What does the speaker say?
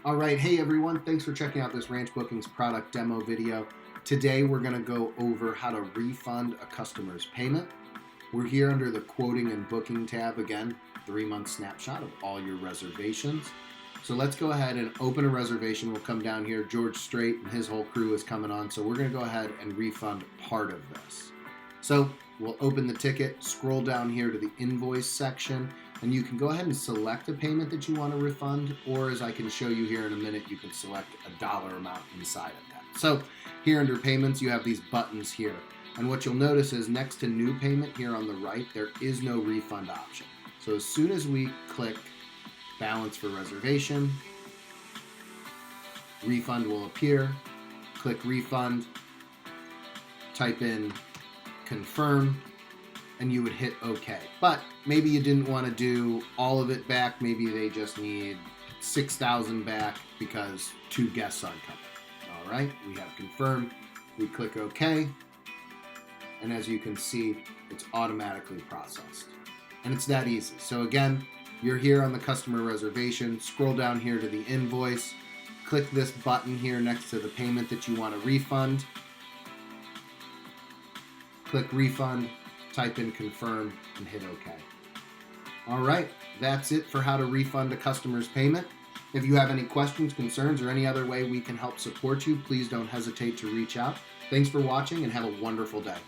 All right, hey everyone, thanks for checking out this Ranch Bookings product demo video. Today we're going to go over how to refund a customer's payment. We're here under the quoting and booking tab again, 3-month snapshot of all your reservations. So let's go ahead and open a reservation. We'll come down here. George Strait and his whole crew is coming on, so we're going to go ahead and refund part of this. So we'll open the ticket, scroll down here to the invoice section, and you can go ahead and select a payment that you want to refund, or as I can show you here in a minute, you can select a dollar amount inside of that. So here under payments, you have these buttons here. And what you'll notice is next to new payment here on the right, there is no refund option. So as soon as we click balance for reservation, refund will appear. Click refund, type in confirm, and you would hit OK. But maybe you didn't want to do all of it back. Maybe they just need 6,000 back because 2 guests aren't coming. All right, we have confirmed. We click OK. And as you can see, it's automatically processed. And it's that easy. So again, you're here on the customer reservation. Scroll down here to the invoice. Click this button here next to the payment that you want to refund. Click refund, type in confirm, and hit OK. All right, that's it for how to refund a customer's payment. If you have any questions, concerns, or any other way we can help support you, please don't hesitate to reach out. Thanks for watching and have a wonderful day.